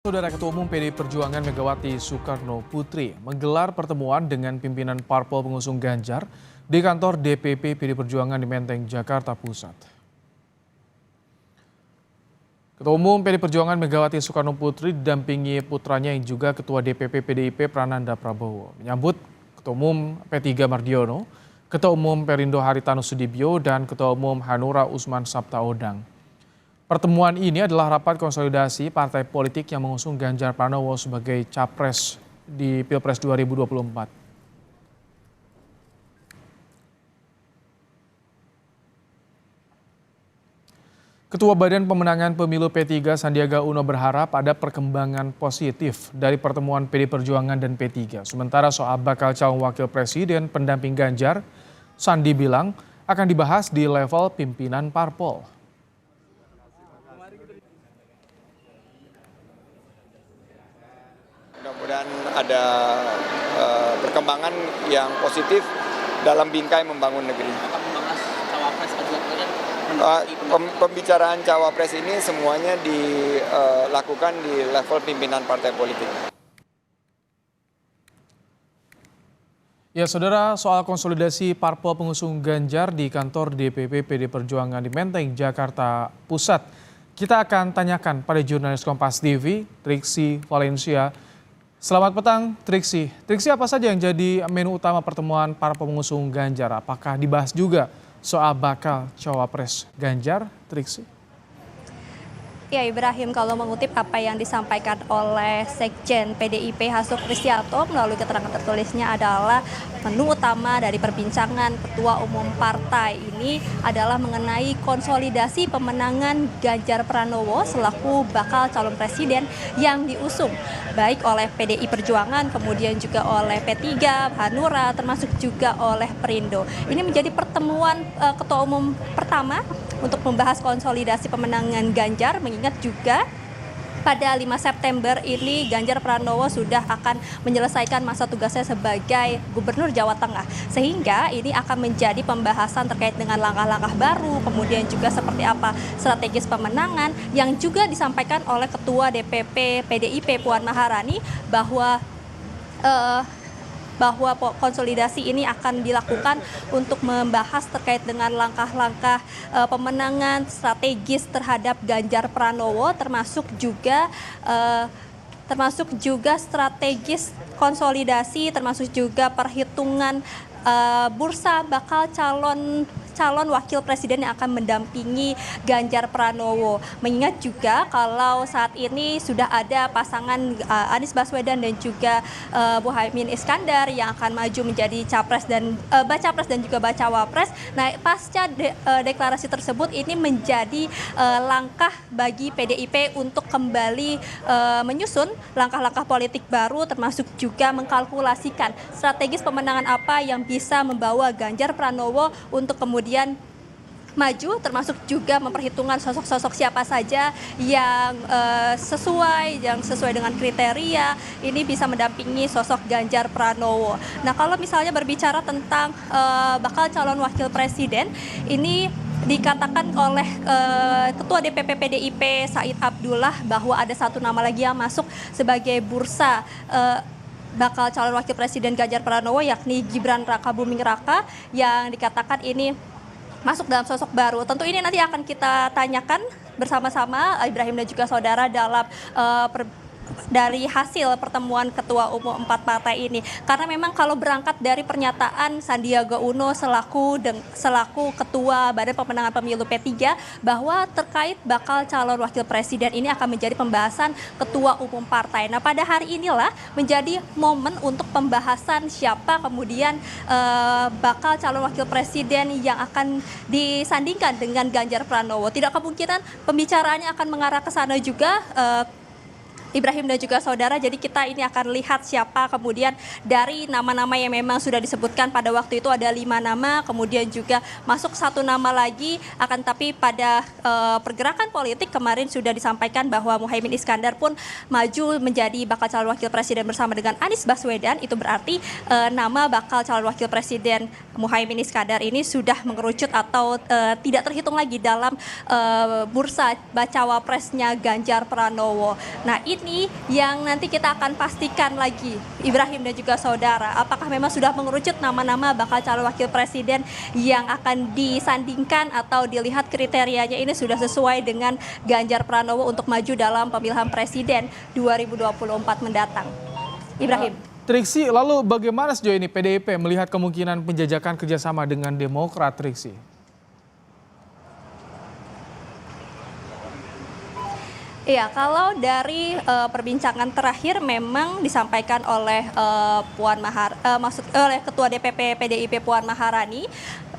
Saudara Ketua Umum PDI Perjuangan Megawati Soekarno Putri menggelar pertemuan dengan pimpinan parpol pengusung Ganjar di kantor DPP PDI Perjuangan di Menteng, Jakarta Pusat. Ketua Umum PDI Perjuangan Megawati Soekarno Putri didampingi putranya yang juga Ketua DPP PDIP Prananda Prabowo menyambut Ketua Umum P3 Mardiono, Ketua Umum Perindo Haritanu Sudibyo, dan Ketua Umum Hanura Usman Sabtaodang. Pertemuan ini adalah rapat konsolidasi partai politik yang mengusung Ganjar Pranowo sebagai capres di Pilpres 2024. Ketua Badan Pemenangan Pemilu P3 Sandiaga Uno berharap ada perkembangan positif dari pertemuan PDI Perjuangan dan P3. Sementara soal bakal calon wakil presiden pendamping Ganjar, Sandi bilang akan dibahas di level pimpinan parpol. Mudah-mudahan ada perkembangan yang positif dalam bingkai membangun negeri. Akan membahas cawapres Pembicaraan cawapres ini semuanya dilakukan di level pimpinan partai politik. Ya, saudara, soal konsolidasi parpol pengusung Ganjar di kantor DPP PDI Perjuangan di Menteng, Jakarta Pusat. Kita akan tanyakan pada jurnalis Kompas TV, Triksi Valencia. Selamat petang, Triksi. Triksi, apa saja yang jadi menu utama pertemuan para pengusung Ganjar? Apakah dibahas juga soal bakal cawapres Ganjar, Triksi? Ya, Ibrahim, kalau mengutip apa yang disampaikan oleh Sekjen PDIP Hasto Kristianto melalui keterangan tertulisnya adalah menu utama dari perbincangan Ketua Umum Partai ini adalah mengenai konsolidasi pemenangan Ganjar Pranowo selaku bakal calon presiden yang diusung baik oleh PDI Perjuangan, kemudian juga oleh P3, Hanura, termasuk juga oleh Perindo. Ini menjadi pertemuan Ketua Umum pertama untuk membahas konsolidasi pemenangan Ganjar, mengingat juga pada 5 September ini Ganjar Pranowo sudah akan menyelesaikan masa tugasnya sebagai Gubernur Jawa Tengah. Sehingga ini akan menjadi pembahasan terkait dengan langkah-langkah baru, kemudian juga seperti apa strategis pemenangan yang juga disampaikan oleh Ketua DPP PDIP Puan Maharani bahwa konsolidasi ini akan dilakukan untuk membahas terkait dengan langkah-langkah pemenangan strategis terhadap Ganjar Pranowo, termasuk juga strategis konsolidasi, termasuk juga perhitungan bursa bakal calon wakil presiden yang akan mendampingi Ganjar Pranowo. Mengingat juga kalau saat ini sudah ada pasangan Anies Baswedan dan juga Muhaimin Iskandar yang akan maju menjadi capres dan bacapres dan juga bacawapres. Nah, pasca deklarasi tersebut ini menjadi langkah bagi PDIP untuk kembali menyusun langkah-langkah politik baru, termasuk juga mengkalkulasikan strategis pemenangan apa yang bisa membawa Ganjar Pranowo untuk kemudian maju, termasuk juga memperhitungkan sosok-sosok siapa saja yang sesuai dengan kriteria ini bisa mendampingi sosok Ganjar Pranowo. Nah, kalau misalnya berbicara tentang bakal calon wakil presiden, ini dikatakan oleh Ketua DPP PDIP Said Abdullah bahwa ada satu nama lagi yang masuk sebagai bursa bakal calon wakil presiden Ganjar Pranowo, yakni Gibran Rakabuming Raka, yang dikatakan ini masuk dalam sosok baru. Tentu ini nanti akan kita tanyakan bersama-sama Ibrahim dan juga saudara dalam dari hasil pertemuan Ketua Umum 4 partai ini. Karena memang kalau berangkat dari pernyataan Sandiaga Uno selaku Ketua Badan Pemenangan Pemilu P3 bahwa terkait bakal calon wakil presiden ini akan menjadi pembahasan Ketua Umum partai. Nah, pada hari inilah menjadi momen untuk pembahasan siapa kemudian bakal calon wakil presiden yang akan disandingkan dengan Ganjar Pranowo. Tidak kemungkinan pembicaraannya akan mengarah ke sana juga, Ibrahim dan juga saudara. Jadi kita ini akan lihat siapa kemudian dari nama-nama yang memang sudah disebutkan pada waktu itu ada 5 nama, kemudian juga masuk 1 nama lagi. Akan tapi pada pergerakan politik kemarin sudah disampaikan bahwa Muhaimin Iskandar pun maju menjadi bakal calon wakil presiden bersama dengan Anies Baswedan. Itu berarti nama bakal calon wakil presiden Muhaimin Iskandar ini sudah mengerucut atau tidak terhitung lagi dalam bursa bacawa presnya Ganjar Pranowo. Nah, ini yang nanti kita akan pastikan lagi, Ibrahim dan juga saudara, apakah memang sudah mengerucut nama-nama bakal calon wakil presiden yang akan disandingkan atau dilihat kriterianya ini sudah sesuai dengan Ganjar Pranowo untuk maju dalam pemilihan presiden 2024 mendatang. Ibrahim. Triksi, lalu bagaimana sejauh ini PDIP melihat kemungkinan penjajakan kerjasama dengan Demokrat, Triksi? Iya, kalau dari perbincangan terakhir memang disampaikan oleh oleh Ketua DPP PDIP Puan Maharani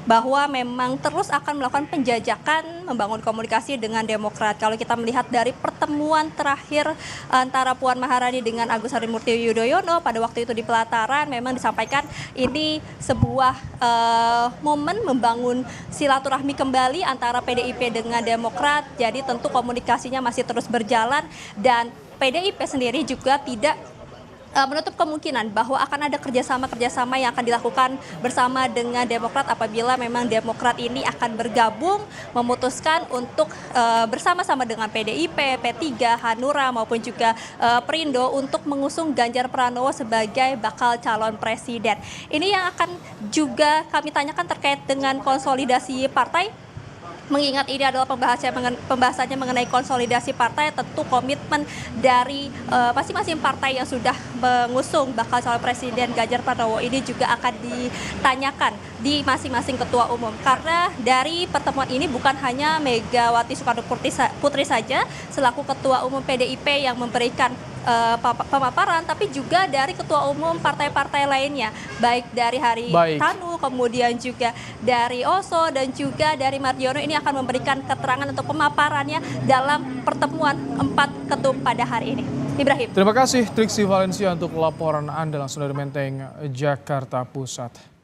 bahwa memang terus akan melakukan penjajakan membangun komunikasi dengan Demokrat. Kalau kita melihat dari pertemuan terakhir antara Puan Maharani dengan Agus Harimurti Yudhoyono pada waktu itu di Pelataran, memang disampaikan ini sebuah momen membangun silaturahmi kembali antara PDIP dengan Demokrat. Jadi tentu komunikasinya masih terus berjalan dan PDIP sendiri juga tidak menutup kemungkinan bahwa akan ada kerjasama yang akan dilakukan bersama dengan Demokrat apabila memang Demokrat ini akan bergabung memutuskan untuk bersama-sama dengan PDIP, P3, Hanura maupun juga Perindo untuk mengusung Ganjar Pranowo sebagai bakal calon presiden. Ini yang akan juga kami tanyakan terkait dengan konsolidasi partai. Mengingat ini adalah pembahasannya mengenai konsolidasi partai, tentu komitmen dari masing-masing partai yang sudah mengusung bakal calon presiden Ganjar Pranowo ini juga akan ditanyakan di masing-masing ketua umum. Karena dari pertemuan ini bukan hanya Megawati Soekarno Putri saja selaku ketua umum PDIP yang memberikan pemaparan, tapi juga dari ketua umum partai-partai lainnya, baik dari Haritanu, kemudian juga dari Oso dan juga dari Mardiono, ini akan memberikan keterangan untuk pemaparannya dalam pertemuan 4 ketum pada hari ini. Ibrahim. Terima kasih Triksi Valencia untuk laporan Anda langsung dari Menteng, Jakarta Pusat.